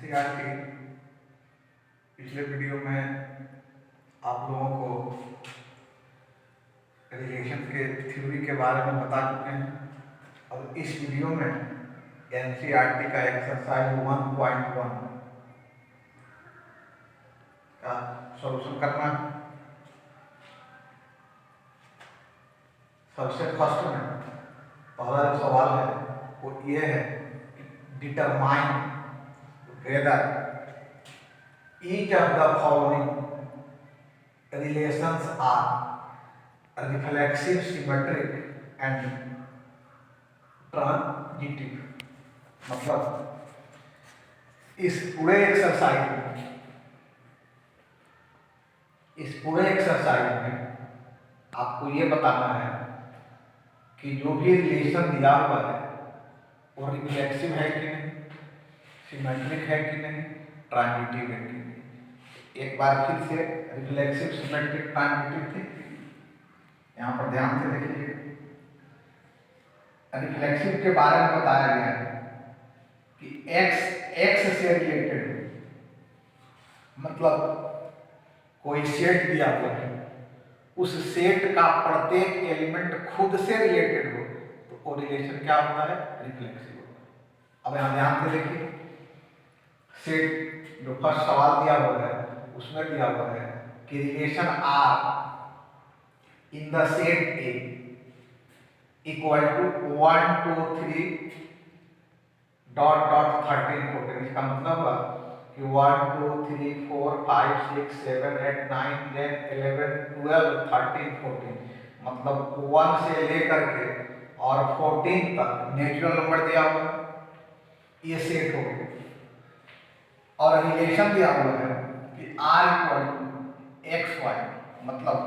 NCERT पिछले video में आप लोगों को रिलेशन के थ्योरी के बारे में बता चुके हैं। और इस वीडियो में एनसीईआरटी का एक्सरसाइज 1.1 का सॉल्यूशन करना है। सबसे फर्स्ट में पहला जो सवाल है वो ये है कि determine whether each of the following relations are reflexive, symmetric and transitive। मतलब इस पूरे एक्सरसाइज में आपको ये बताना है कि जो भी रिलेशन दिया हुआ है वो रिफ्लेक्सिव है कि नहीं, सिमेट्रिक है कि नहीं, ट्रांजिटिव है कि नहीं। एक बार फिर से रिफ्लेक्सिव, सिमेट्रिक, ट्रांजिटिव थे, यहाँ पर ध्यान से देखिए। रिफ्लेक्सिव के बारे में बताया गया है कि एक्स से रिलेटेड, मतलब कोई सेट दिया हुआ है, उस सेट का प्रत्येक एलिमेंट खुद से रिलेटेड हो तो वो रिलेशन क्या होता है, रिफ्लेक्सिव होता है। अब यहाँ ध्यान से देखिए, सेट जो फर्स्ट सवाल दिया हुआ है उसमें दिया हुआ है कि relation R in the set A equal to 1 2 3 dot dot 13 14। इसका मतलब हुआ कि 1 2 3 4 5 6 7 8 9 10 11 12 13 14, मतलब 1 से लेकर के और 14 तक नेचुरल नंबर दिया हुआ है, ये सेट हो गया। और रिलेशन दिया हुआ है कि R equal to x y, मतलब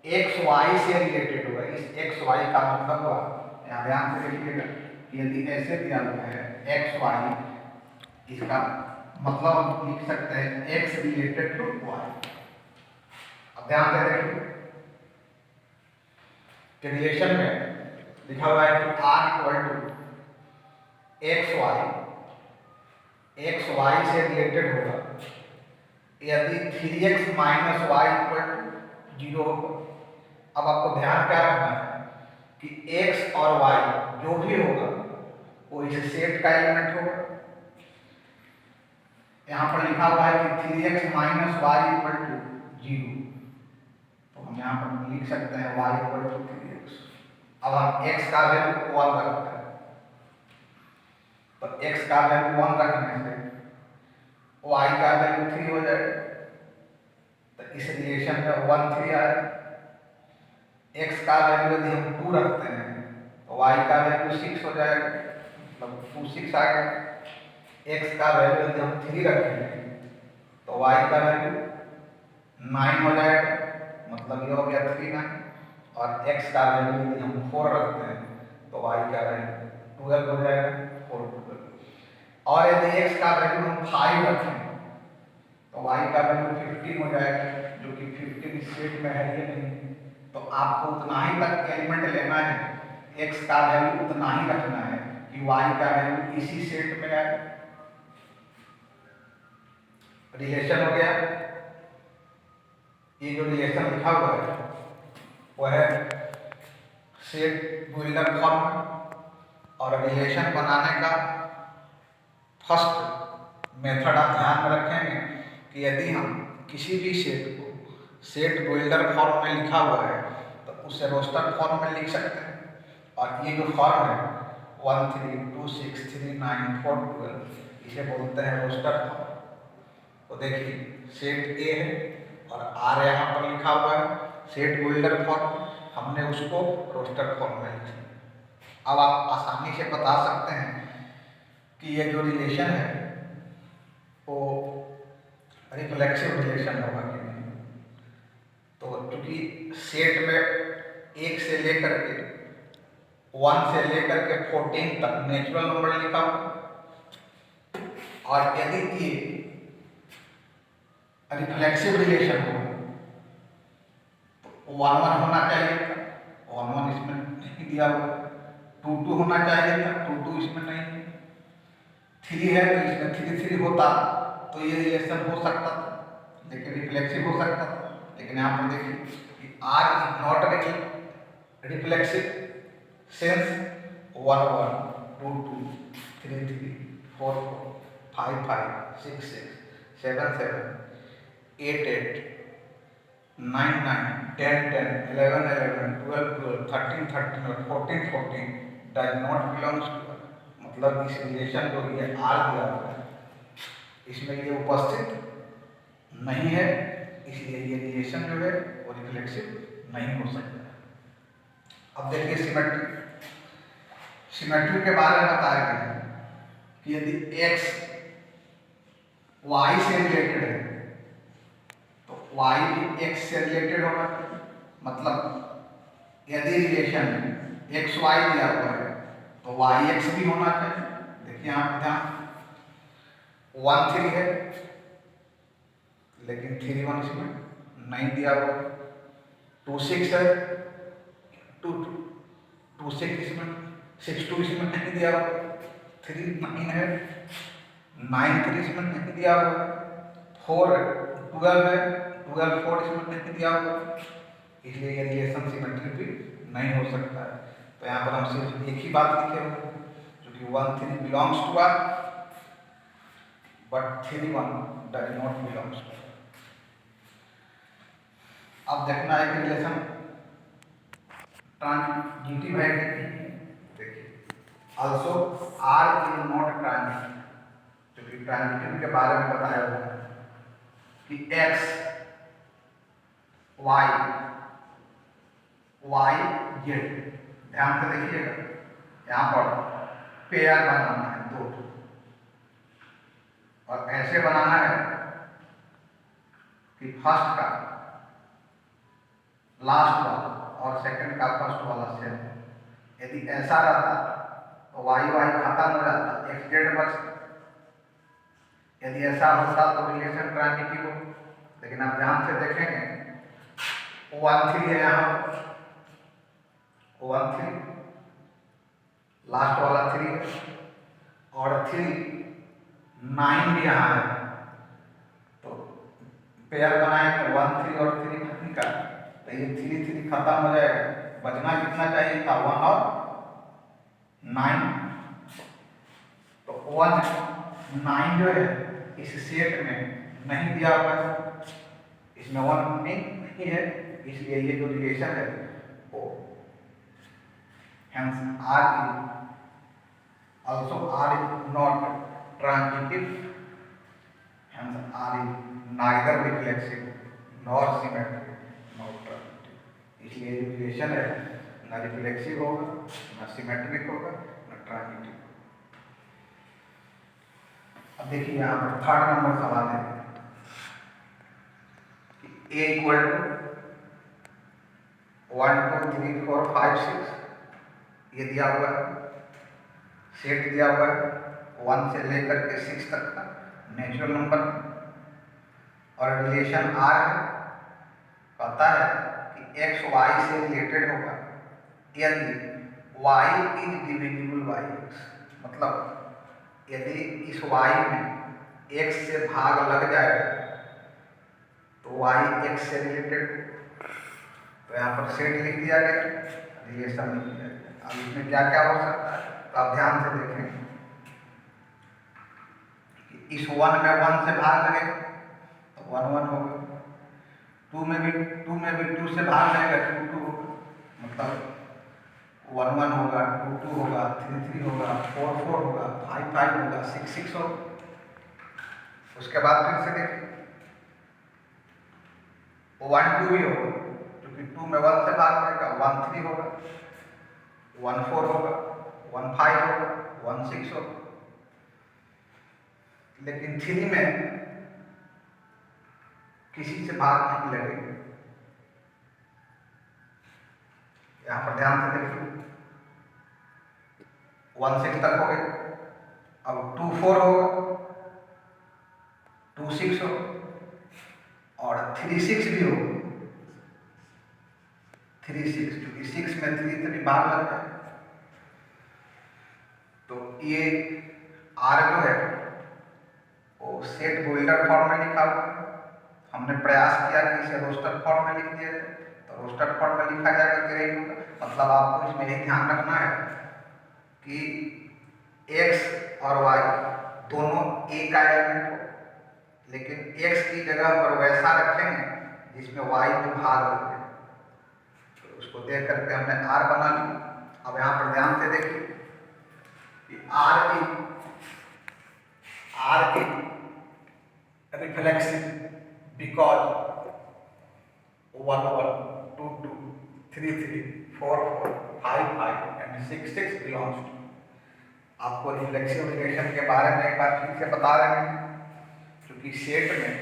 एक्स वाई से रिलेटेड हुआ। इस एक्स वाई का मतलब हुआ, यहाँ ध्यान से देखिएगा, यदि ऐसे दिया हुआ है एक्स वाई, इसका मतलब हम लिख सकते हैं एक्स रिलेटेड टू वाई। अब ध्यान से देखिए कि रिलेशन में लिखा हुआ है कि R equal to x y से रिलेटेड होगा यदि 3x minus Y equal to 0 होगा। अब आपको ध्यान क्या रखना है कि x और y जो भी होगा वो इस सेट का एलिमेंट होगा। यहाँ पर लिखा हुआ है कि 3x minus Y equal to 0, तो हम यहाँ पर लिख सकते हैं y इक्वल टू 3x। अब हम x का वैल्यू 1 रखते हैं, तो x का वैल्यू 1 रखने से y का वैल्यू 3 हो जाएगा। तो इस रिलेशन में 1 3 आए। x का वैल्यू यदि हम 2 रखते हैं तो y का वैल्यू 6 हो जाएगा, मतलब 2 6 आ गया। x का वैल्यू यदि हम 3 रखेंगे तो y का वैल्यू 9 हो जाएगा, मतलब ये हो गया 3 9। और x का वैल्यू यदि हम 4 रखते हैं तो y का वैल्यू 12 हो जाएगा, 4 12। और यदि x का वैल्यू हम 5 रखें तो y का वैल्यू 15 हो जाएगा, जो कि 15 इस सेट में है ये नहीं। तो आपको उतना ही तक एलिमेंट लेना है, x का वैल्यू उतना ही रखना है कि y का वैल्यू इसी सेट में आए। रिलेशन हो गया। ये जो रिलेशन लिखा हुआ है वो है सेट बिल्डर फॉर्म। और रिलेशन बनाने का फर्स्ट मेथड आप ध्यान में रखेंगे कि यदि हम किसी भी सेट को सेट बिल्डर फॉर्म में लिखा हुआ है तो उसे रोस्टर फॉर्म में लिख सकते हैं। और ये जो फॉर्म है 1 3 2 6 3 9 4 12, इसे बोलते हैं रोस्टर फॉर्म। तो देखिए सेट ए है और आर यहाँ पर लिखा हुआ है सेट बिल्डर फॉर्म, हमने उसको रोस्टर फॉर्म में लिखा। अब आप आसानी से बता सकते हैं कि ये जो रिलेशन है वो रिफ्लेक्सिव रिलेशन होगा कि नहीं। तो क्योंकि सेट में 1 से लेकर के 1 से लेकर के 14 तक नेचुरल नंबर लिखा हुआ, और यदि ये रिफ्लेक्सिव रिलेशन हो तो 1 1 होना चाहिए था, 1 1 इसमें नहीं दिया हुआ। 2 2 होना चाहिए था, 2 2 इसमें नहीं है। 3 है तो इसमें 3 3 होता तो ये रिलेशन हो सकता था, लेकिन रिफ्लेक्सिव हो सकता था। लेकिन यहाँ पर देखिए कि R is not reflexive since 1 1 2 2 3 3 4 4 5 5 6 6 7 7 8 8 9 9 10 10 11 11 12 12 13 13 और 14 14 does not belongs to us. मतलब इस रिलेशन जो ये आर दिया हुआ है इसमें ये उपस्थित नहीं है, इसलिए ये रिलेशन जो है वो रिफ्लेक्सिव नहीं हो सकता। अब देखिए सिमेट्री, सिमेट्री के बारे में बताया गया है कि यदि x y से रिलेटेड है तो y भी x से रिलेटेड होगा। मतलब यदि रिलेशन x y दिया हुआ है तो y x भी होना चाहिए। देखिए यहाँ पर ध्यान 1 3 है लेकिन 3 1 इसमें नहीं दिया हुआ, 2 6 है 2 2 6 इसमें 6 2 इसमें नहीं दिया हुआ, 3 9 है 9 3 इसमें नहीं दिया हुआ, 4 12 है 12 4 इसमें नहीं दिया हुआ, इसलिए ये रिलेशन सिमेट्री भी नहीं हो सकता है। तो यहाँ पर हम सिर्फ एक ही बात लिखे हुए हैं जो कि 1 3 belongs to R but 3 1 does not belongs to. अब देखना है कि रिलेशन ट्रांजिटिव है कि नहीं। देखिए also R is not transitive, क्योंकि ट्रांजिटिव के बारे में बताया हुआ है कि एक्स वाई वाई जेड। ध्यान से देखिएगा यहाँ पर पेयर बनाना है दो और ऐसे बनाना है कि फर्स्ट का लास्ट वाला और सेकंड का फर्स्ट वाला सेम। यदि ऐसा रहता तो वाई वाई खत्म हो जाता, एक्स जेड बचता। यदि ऐसा होता तो रिलेशन ट्रांजिटिव हो। लेकिन आप ध्यान से देखेंगे 1 3 है यहाँ 1 3 लास्ट वाला 3 है और 3 9 भी यहाँ है। तो पेयर बनाएंगे 1 3 और 3 नहीं का तो ये 3 3 खत्म हो जाएगा। बचना कितना चाहिए था 1 और 9। तो 1 9 जो है इस सेट में नहीं दिया हुआ है, इसमें 1 नहीं है, इसलिए ये जो रिलेशन है वो hence R is also R is not transitive, hence R is neither reflexive nor symmetric nor transitive। इसलिए जो रिलेशन है ना रिफ्लेक्सिव होगा ना सिमेट्रिक होगा ना ट्रांजिटिव। अब देखिए यहाँ पर थर्ड नंबर सवाल है कि A इक्वल टू 1 2 3 4 5 6 ये दिया हुआ है, सेट दिया हुआ है 1 से लेकर के 6 तक का नेचुरल नंबर और रिलेशन R है। पता है कि x y से रिलेटेड होगा यदि y is divisible by x। मतलब यदि इस y में x से भाग लग जाए तो y x से रिलेटेड। तो यहाँ पर सेट लिख दिया गया, रिलेशन लिख दिया गया। अब इसमें क्या क्या हो सकता है तो आप ध्यान से देखें कि इस 1 में 1 से भाग लगे तो 1 1 होगा, 2 में भी 2 से भाग लगेगा 2 2 होगा। मतलब 1 1 होगा 2 2 होगा 3 3 होगा 4 4 होगा 5 5 होगा 6 6 होगा। उसके बाद फिर से देखिए 1 2 भी होगा क्योंकि 2 में 1 से भाग लगेगा 1 3 होगा 1 4 होगा 1 5 होगा 1 6 होगा। लेकिन 3 में किसी से भाग नहीं लगेगा। यहाँ पर ध्यान से देखिए 1 6 तक हो गए, अब 2 4 होगा 2 6 होगा और 3 6 भी होगा 3 6 क्योंकि 6 में 3 से भी भाग लगता है। तो ये आर जो है वो सेट बोल्डर फॉर्म में लिखा हुआ है। हमने प्रयास किया कि इसे रोस्टर फॉर्म में लिख दिया जाए, तो रोस्टर फॉर्म में लिखा जाएगा कि नहीं होगा। मतलब आपको इसमें यही ध्यान रखना है कि x और y दोनों एक का एलिमेंट हो, लेकिन x की जगह पर वैसा रखेंगे जिसमें y में भाग हो जाए। तो उसको देख करके हमने r बना लिया। अब यहाँ पर ध्यान से देखिए कि r की reflexive because 1 1 2 2 3 3 4 4 5 5 and 6 6 belongs to. आपको रिफ्लेक्सिव रिलेशन के बारे में एक बार फिर से बता रहे हैं, क्योंकि सेट में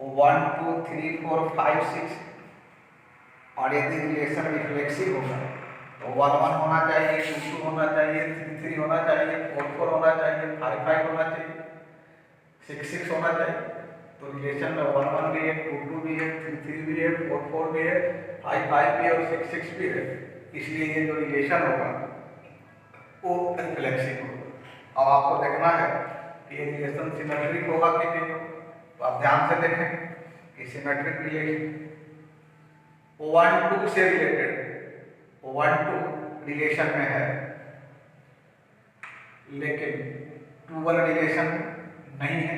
1 2 3 4 5 6 और यदि रिलेशन रिफ्लेक्सिव होगा तो 1 1 होना चाहिए, 2 2 होना चाहिए, 3 3 होना चाहिए, 4 4 होना चाहिए, 5 5 होना चाहिए, 6 6 होना चाहिए। तो रिलेशन में 1 1 भी है, 2 2 भी है, 3 3 भी है, 4 4 भी है, 5 5 भी है और 6 6 भी है। इसलिए ये जो रिलेशन होगा वो रिफ्लेक्सिव होगा। अब आपको देखना है कि ये रिलेशन सिमेट्रिक होगा कि नहीं होगा। तो आप ध्यान से देखें कि सिमेट्रिक रिलेशन 1 2 से रिलेटेड 1 2 रिलेशन में है, लेकिन 2 1 रिलेशन नहीं है,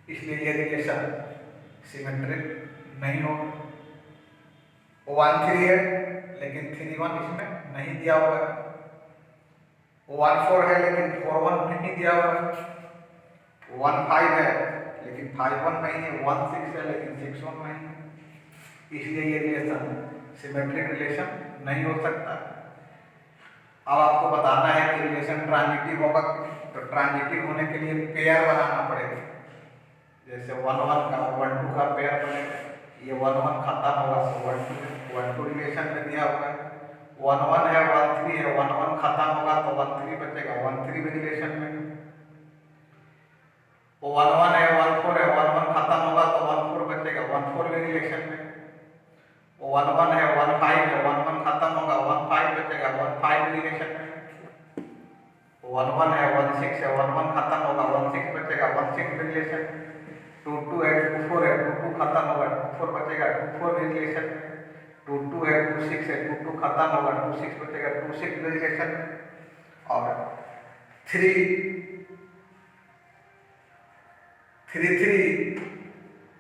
इसलिए ये रिलेशन सिमेट्रिक नहीं होगा। 1 3 है लेकिन 3 1 इसमें नहीं दिया हुआ है। 1 4 है लेकिन 4 1 नहीं दिया हुआ है। 1 5 है लेकिन 5 1 नहीं है। 1 6 है लेकिन 6 1 नहीं है। इसलिए ये रिलेशन सिमेट्रिक रिलेशन नहीं हो सकता। अब आपको बताना है कि रिलेशन ट्रांजिटिव होगा, तो ट्रांजिटिव होने के लिए पेयर बनाना पड़ेगा। जैसे 1 1 का 1 2 का पेयर बनेगा, ये 1 1 खत्म होगा तो 1 2 रिलेशन में दिया हुआ है। 1 1 है 1 3 है, 1 1 खत्म होगा तो 1 3 बचेगा, 1 3 भी रिलेशन में। 1 1 है 1 4 है, 1 1 खत्म होगा तो 1 4 बचेगा, 1 4 भी रिलेशन में। 1 1 है 1 5 है, 1 1 खत्म होगा, 1 5 बचेगा, 1 5 रिलेशन में। 1 1 है 1 6 है, 1 1 खत्म होगा, 1 6 बचेगा, 1 6 रिलेशन में। 2 2 है 2 4 है, 2 2 खत्म होगा, 2 4 बचेगा, 2 4 रिलेशन में। 2 2 है 2 6 है, 2 2 खत्म होगा, 2 6 बचेगा, 2 6 रिलेशन में। और 3 3 3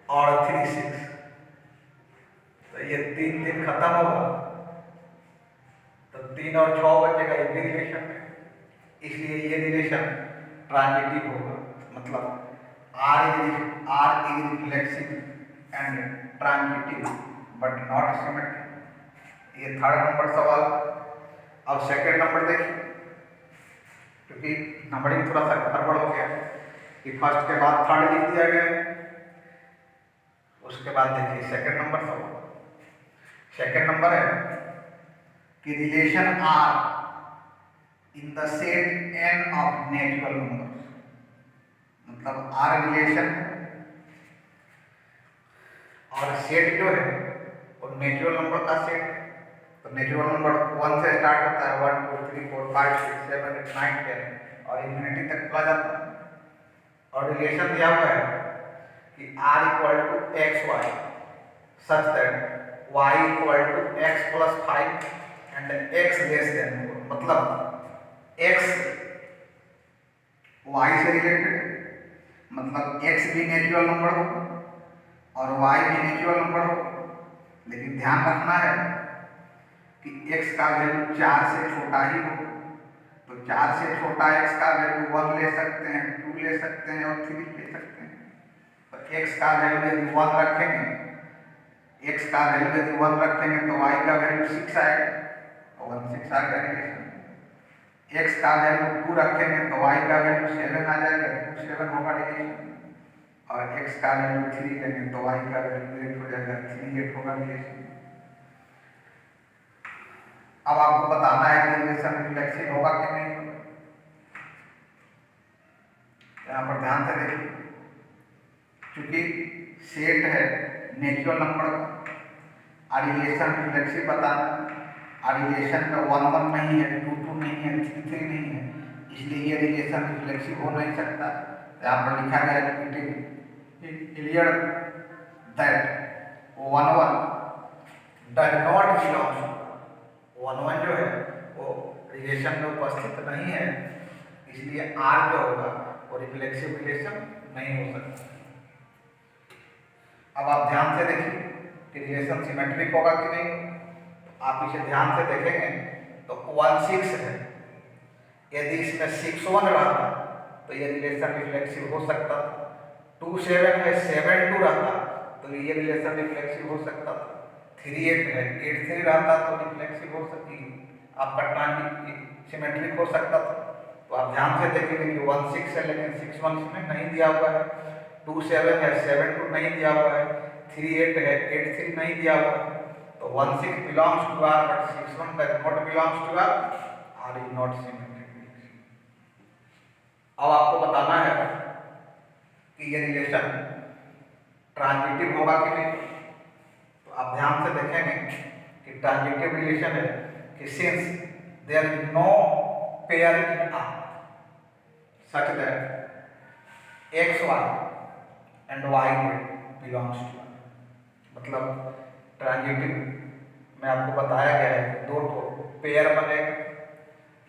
और 3 6, तो ये 3 3 खत्म होगा तो 3 और 6 बचेगा, ये भी रिलेशन में। इसलिए ये रिलेशन ट्रांजिटिव होगा। मतलब R is reflexive and transitive but not symmetric। ये थर्ड नंबर सवाल। अब सेकंड नंबर देखिए, क्योंकि नंबरिंग थोड़ा सा गड़बड़ हो गया कि फर्स्ट के बाद थर्ड लिख दिया गया। उसके बाद देखिए सेकंड नंबर सवाल। सेकंड नंबर है कि relation R in the set n of natural number. मतलब R रिलेशन और सेट जो है वो नेचुरल नंबर का सेट है। तो नेचुरल नंबर 1 से स्टार्ट होता है, 1 2 3 4 5 6 7 8 9 10 और इन्फिनिटी तक चला जाता है। और रिलेशन दिया हुआ है कि R equal to x y such that y equal to x plus 5 and x less than 4। मतलब x y से रिलेटेड है, मतलब x भी नेचुरल नंबर हो और y भी नेचुरल नंबर हो। लेकिन ध्यान रखना है कि x का वैल्यू 4 से छोटा ही हो। तो 4 से छोटा x का वैल्यू 1 ले सकते हैं, 2 ले सकते हैं और 3 ले सकते हैं। तो x का वैल्यू यदि 1 रखेंगे, x का वैल्यू यदि 1 रखेंगे तो y का वैल्यू 6 आएगा, 1 6 आ गया रिलेशन। x का वैल्यू 2 रखेंगे तो y का वैल्यू 7 आ जाएगा, 2 7 होगा रिलेशन। और x का वैल्यू 3 लेंगे तो y का वैल्यू 8 हो जाएगा, 3 8 होगा रिलेशन। अब आपको बताना है कि रिलेशन रिफ्लेक्सिव होगा कि नहीं होगा। यहाँ पर ध्यान से देखिए, क्योंकि सेट है नेचुरल नंबर का, रिलेशन रिफ्लेक्सिव बताना। रिलेशन में 1 1 नहीं है, 2 2 नहीं है, 3 नहीं है, इसलिए ये रिलेशन रिफ्लेक्सिव हो नहीं सकता। यहाँ पर लिखा गया है it is clear that 1 does not belongs, 1 जो है वो रिलेशन में उपस्थित नहीं है, इसलिए आर जो होगा वो रिफ्लेक्सिव रिलेशन नहीं हो सकता। अब आप ध्यान से देखिए कि रिलेशन सिमेट्रिक होगा कि नहीं। आप इसे ध्यान से देखेंगे तो 1 6 है, यदि इसमें 6 1 रहता तो ये रिलेशन रिफ्लेक्सिव हो सकता था। 2 7 है, 7 2 रहता तो ये रिलेशन रिफ्लेक्सिव हो सकता था। 3 8 है, 8 3 रहता तो रिफ्लेक्सिव हो सकती, आपका ट्रांजिटिव सिमेट्रिक हो सकता था। तो आप ध्यान से देखेंगे कि 1 6 है लेकिन 6 1 इसमें नहीं दिया हुआ है, 2 7 है, 7 2 नहीं दिया हुआ है, 3 8 है, 8 3 नहीं दिया हुआ है। तो 1 6 belongs to R but 6 1 does not belongs to R, R is not symmetric. अब आपको बताना है कि ये रिलेशन ट्रांजिटिव होगा कि नहीं। तो आप ध्यान से देखेंगे कि ट्रांजिटिव रिलेशन है कि since there is no pair in R such that x y and y belongs to R, मतलब ट्रांजिटिव में आपको बताया गया है कि दो पेयर बनेगा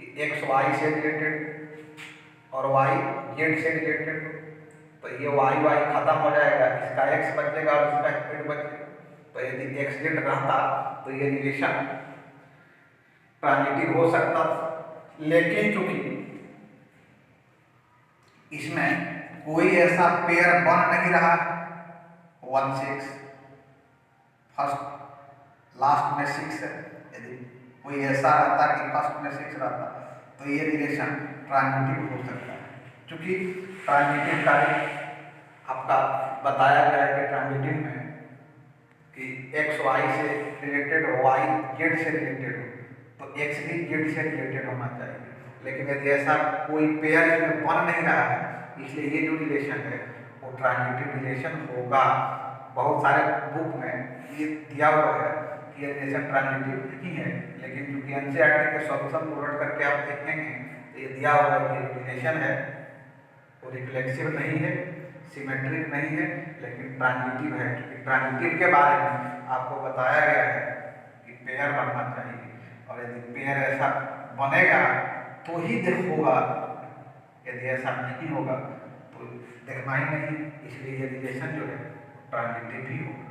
कि x y से रिलेटेड और y z से रिलेटेड। तो ये y y खत्म हो जाएगा, इसका x बचेगा और इसका z बचेगा। तो यदि x z रहता तो ये रिलेशन ट्रांजिटिव हो सकता था, लेकिन चूंकि इसमें कोई ऐसा पेयर बन नहीं रहा, 1 6 फर्स्ट लास्ट में 6 है, यदि कोई ऐसा रहता कि फर्स्ट में 6 रहता तो ये रिलेशन ट्रांजिटिव हो सकता है। क्योंकि ट्रांजिटिव का आपका बताया गया है कि ट्रांजिटिव में कि x y से रिलेटेड हो, y z से रिलेटेड हो, तो x भी z से रिलेटेड होना चाहिए। लेकिन यदि ऐसा कोई पेयर इसमें बन नहीं रहा है, इसलिए ये जो रिलेशन है वो ट्रांजिटिव रिलेशन होगा। बहुत सारे बुक में ये दिया हुआ है कि ये रिलेशन ट्रांजिटिव नहीं है, लेकिन चूंकि एनसीईआरटी के सॉल्यूशन को उलट करके आप देखेंगे तो ये दिया हुआ है कि रिलेशन है वो रिफ्लेक्सिव नहीं है, सिमेट्रिक नहीं है, लेकिन ट्रांजिटिव है। क्योंकि ट्रांजिटिव के बारे में आपको बताया गया है कि पेयर बनना चाहिए, और यदि पेयर ऐसा बनेगा तो ही होगा, यदि ऐसा नहीं होगा तो देखना ही नहीं, इसलिए ये रिलेशन जो है ट्रांजिटिव ही होगा।